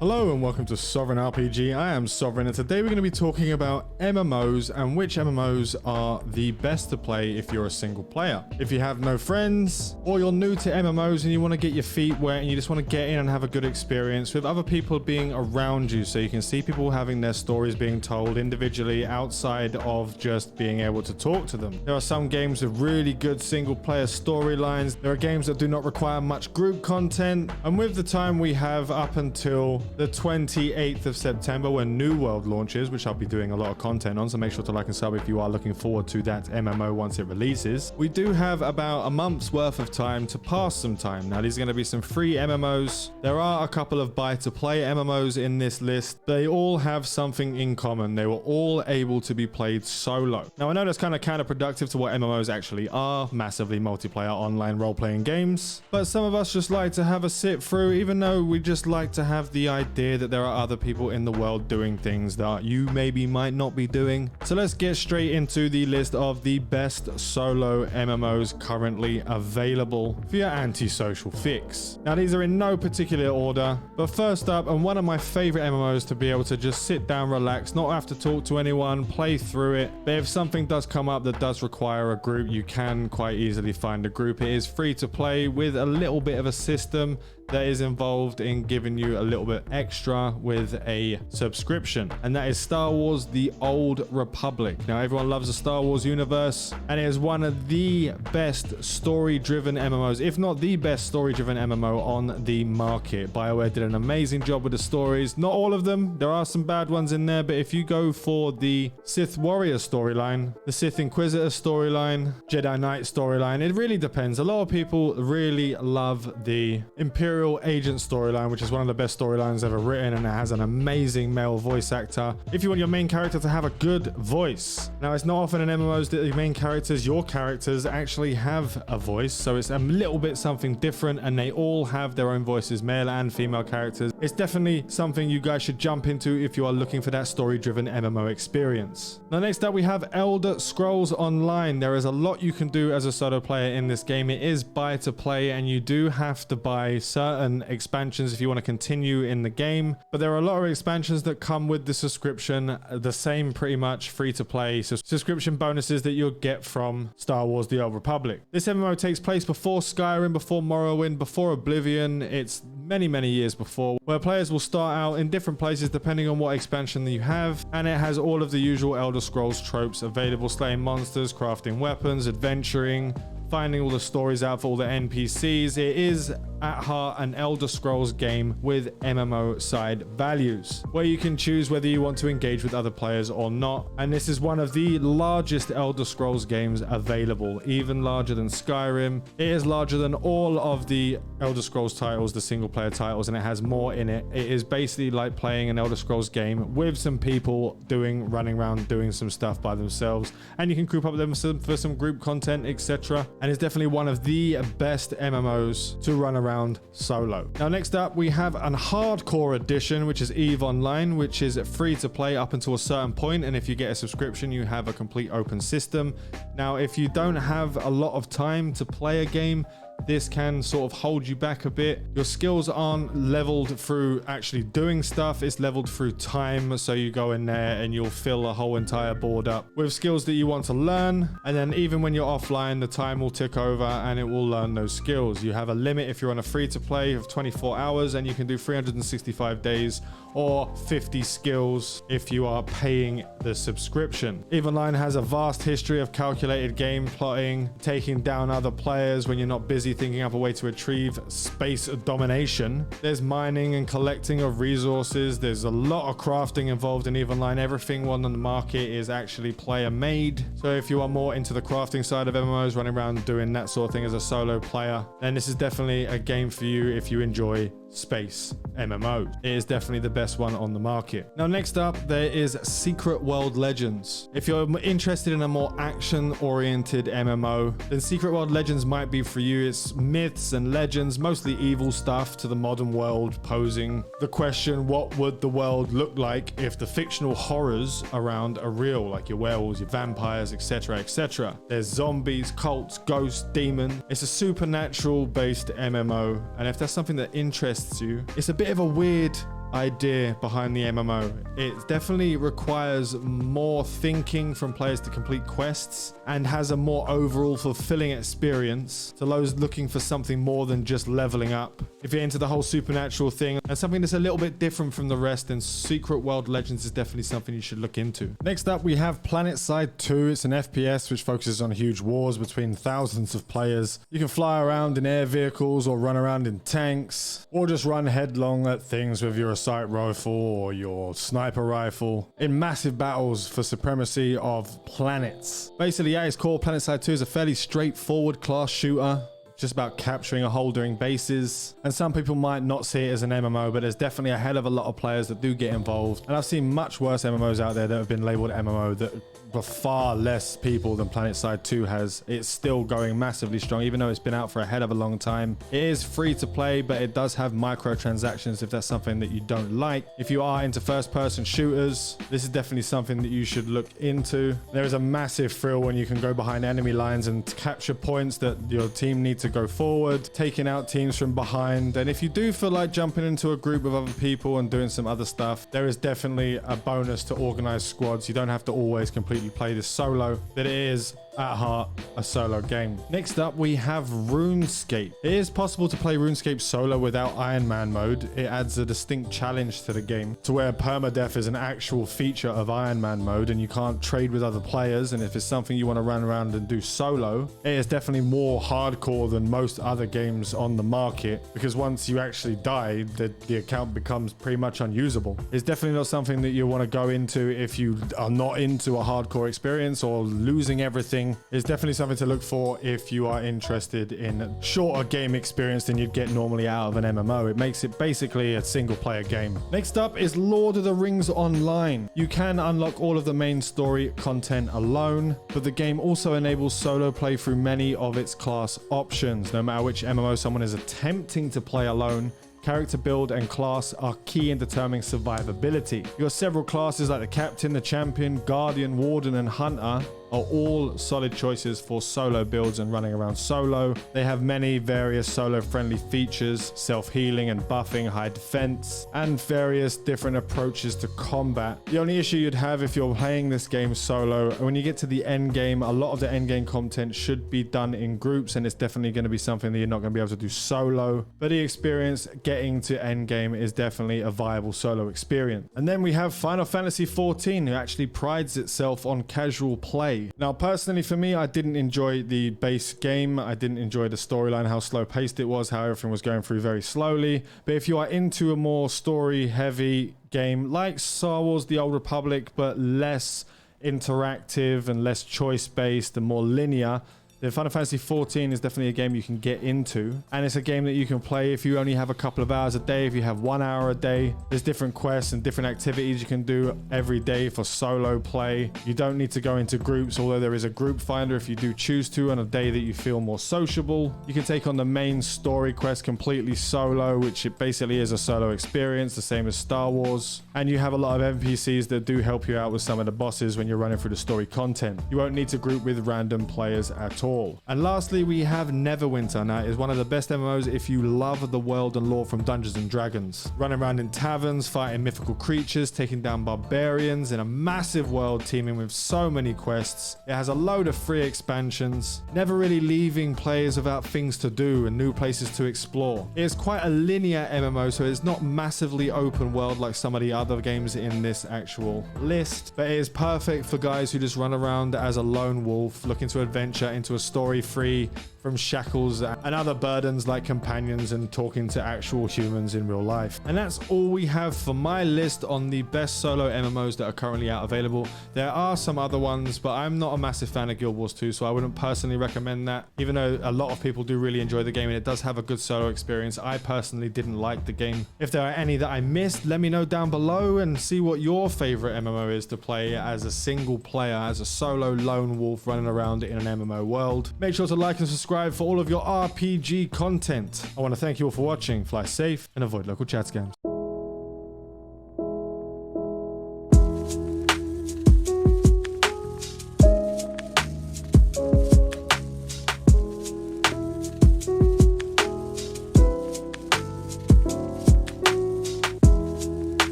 Hello and welcome to Sovereign RPG. I am Sovereign and today we're going to be talking about MMOs and which MMOs are the best to play if you're a single player. If you have no friends or you're new to MMOs and you want to get your feet wet and you just want to get in and have a good experience with other people being around you so you can see people having their stories being told individually outside of just being able to talk to them. There are some games with really good single player storylines. There are games that do not require much group content, and with the time we have up until the 28th of September when New World launches, which I'll be doing a lot of content on, so make sure to like and sub if you are looking forward to that MMO once it releases. We do have about a month's worth of time to pass some time. Now these are going to be some free MMOs. There are a couple of buy to play MMOs in this list. They all have something in common. They were all able to be played solo. Now I know that's kind of counterproductive to what MMOs actually are, massively multiplayer online role-playing games, but some of us just like to have a sit through, even though we just like to have the idea that there are other people in the world doing things that you maybe might not be doing. So let's get straight into the list of the best solo MMOs currently available for your antisocial fix. Now these are in no particular order, but first up, and one of my favorite MMOs to be able to just sit down, relax, not have to talk to anyone, play through it. But if something does come up that does require a group, you can quite easily find a group. It is free to play with a little bit of a system that is involved in giving you a little bit extra with a subscription, and that is Star Wars: The Old Republic. Now everyone loves the Star Wars universe, and it is one of the best story-driven MMOs, if not the best story-driven MMO on the market. BioWare did an amazing job with the stories. Not all of them, there are some bad ones in there, but if you go for the Sith Warrior storyline, the Sith Inquisitor storyline, Jedi Knight storyline, it really depends. A lot of people really love the Imperial Agent storyline, which is one of the best storylines ever written, and it has an amazing male voice actor. If you want your main character to have a good voice, now it's not often in MMOs that the main characters, your characters, actually have a voice, so it's a little bit something different, and they all have their own voices, male and female characters. It's definitely something you guys should jump into if you are looking for that story-driven MMO experience. Now next up we have Elder Scrolls Online. There is a lot you can do as a solo player in this game. It is buy to play, and you do have to buy certain expansions if you want to continue in the game, but there are a lot of expansions that come with the subscription, the same pretty much free to play subscription bonuses that you'll get from Star Wars: The Old Republic. This MMO takes place before Skyrim, before Morrowind, before Oblivion. It's many years before, where players will start out in different places depending on what expansion that you have, and it has all of the usual Elder Scrolls tropes available: slaying monsters, crafting weapons, adventuring, finding all the stories out for all the NPCs. It is at heart an Elder Scrolls game with MMO side values, where you can choose whether you want to engage with other players or not. And this is one of the largest Elder Scrolls games available, even larger than Skyrim. It is larger than all of the Elder Scrolls titles, the single player titles, and it has more in it. It is basically like playing an Elder Scrolls game with some people running around doing some stuff by themselves, and you can group up with them for some group content, etc. And it's definitely one of the best MMOs to run around solo. Now next up we have an hardcore edition, which is EVE Online, which is free to play up until a certain point, and if you get a subscription you have a complete open system. Now if you don't have a lot of time to play a game, this can sort of hold you back a bit. Your skills aren't leveled through actually doing stuff, it's leveled through time. So you go in there and you'll fill a whole entire board up with skills that you want to learn, and then even when you're offline, the time will tick over and it will learn those skills. You have a limit if you're on a free to play of 24 hours, and you can do 365 days or 50 skills if you are paying the subscription. EVE Online has a vast history of calculated game plotting, taking down other players when you're not busy thinking up a way to achieve space domination. There's mining and collecting of resources. There's a lot of crafting involved in EVE Online. Everything on the market is actually player made. So if you are more into the crafting side of MMOs, running around doing that sort of thing as a solo player, then this is definitely a game for you if you enjoy space MMO. It is definitely the best one on the market. Now next up there is Secret World Legends. If you're interested in a more action oriented MMO, then Secret World Legends might be for you. It's myths and legends, mostly evil stuff, to the modern world, posing the question, what would the world look like if the fictional horrors around are real, like your werewolves, your vampires, etc, etc. There's zombies, cults, ghosts, demon. It's a supernatural based MMO, and if that's something that interests you, it's a bit of a weird idea behind the MMO. It definitely requires more thinking from players to complete quests and has a more overall fulfilling experience to those looking for something more than just leveling up. If you're into the whole supernatural thing and something that's a little bit different from the rest, then Secret World Legends is definitely something you should look into. Next up, we have Planetside 2. It's an FPS which focuses on huge wars between thousands of players. You can fly around in air vehicles or run around in tanks or just run headlong at things with your assault rifle or your sniper rifle in massive battles for supremacy of planets. Basically, at its core, Planetside 2 is a fairly straightforward class shooter. Just about capturing or holding bases, and some people might not see it as an MMO, but there's definitely a hell of a lot of players that do get involved, and I've seen much worse MMOs out there that have been labeled MMO that for far less people than Planetside 2 has. It's still going massively strong, even though it's been out for a hell of a long time. It is free to play, but it does have microtransactions if that's something that you don't like. If you are into first-person shooters, this is definitely something that you should look into. There is a massive thrill when you can go behind enemy lines and capture points that your team need to go forward, taking out teams from behind. And if you do feel like jumping into a group of other people and doing some other stuff, there is definitely a bonus to organized squads. You don't have to always completely play this solo, but it is at heart a solo game. Next up, we have Runescape. It is possible to play Runescape solo without Iron Man mode. It adds a distinct challenge to the game to where permadeath is an actual feature of Iron Man mode and you can't trade with other players. And if it's something you want to run around and do solo, it is definitely more hardcore than most other games on the market, because once you actually die, the account becomes pretty much unusable. It's definitely not something that you want to go into if you are not into a hardcore experience or losing everything. It's definitely something to look for if you are interested in a shorter game experience than you'd get normally out of an MMO. It makes it basically a single player game. Next up is Lord of the Rings Online. You can unlock all of the main story content alone, but the game also enables solo play through many of its class options. No matter which MMO someone is attempting to play alone, character build and class are key in determining survivability. You've got several classes like the Captain, the Champion, Guardian, Warden, and Hunter are all solid choices for solo builds and running around solo. They have many various solo friendly features, self-healing and buffing, high defense, and various different approaches to combat. The only issue you'd have if you're playing this game solo, when you get to the end game, a lot of the end game content should be done in groups, and it's definitely going to be something that you're not going to be able to do solo. But the experience getting to end game is definitely a viable solo experience. And then we have Final Fantasy XIV, who actually prides itself on casual play. Now, personally for me, I didn't enjoy the base game. I didn't enjoy the storyline, how slow paced it was, how everything was going through very slowly. But if you are into a more story heavy game like Star Wars The Old Republic, but less interactive and less choice based and more linear, then Final Fantasy XIV is definitely a game you can get into, and it's a game that you can play if you only have a couple of hours a day, if you have 1 hour a day. There's different quests and different activities you can do every day for solo play. You don't need to go into groups, although there is a group finder if you do choose to on a day that you feel more sociable. You can take on the main story quest completely solo, which it basically is a solo experience, the same as Star Wars. And you have a lot of NPCs that do help you out with some of the bosses when you're running through the story content. You won't need to group with random players at all. And lastly, we have Neverwinter. Now, it is one of the best MMOs if you love the world and lore from Dungeons and Dragons. Running around in taverns, fighting mythical creatures, taking down barbarians in a massive world teeming with so many quests. It has a load of free expansions, never really leaving players without things to do and new places to explore. It is quite a linear MMO, so it's not massively open world like some of the other games in this actual list, but it is perfect for guys who just run around as a lone wolf looking to adventure into a story free from shackles and other burdens like companions and talking to actual humans in real life. And that's all we have for my list on the best solo MMOs that are currently out available. There are some other ones, but I'm not a massive fan of Guild Wars 2, so I wouldn't personally recommend that, even though a lot of people do really enjoy the game and it does have a good solo experience. I personally didn't like the game. If there are any that I missed, let me know down below and see what your favorite MMO is to play as a single player, as a solo lone wolf running around in an MMO world. Make sure to like and subscribe for all of your RPG content. I want to thank you all for watching. Fly safe and avoid local chat scams.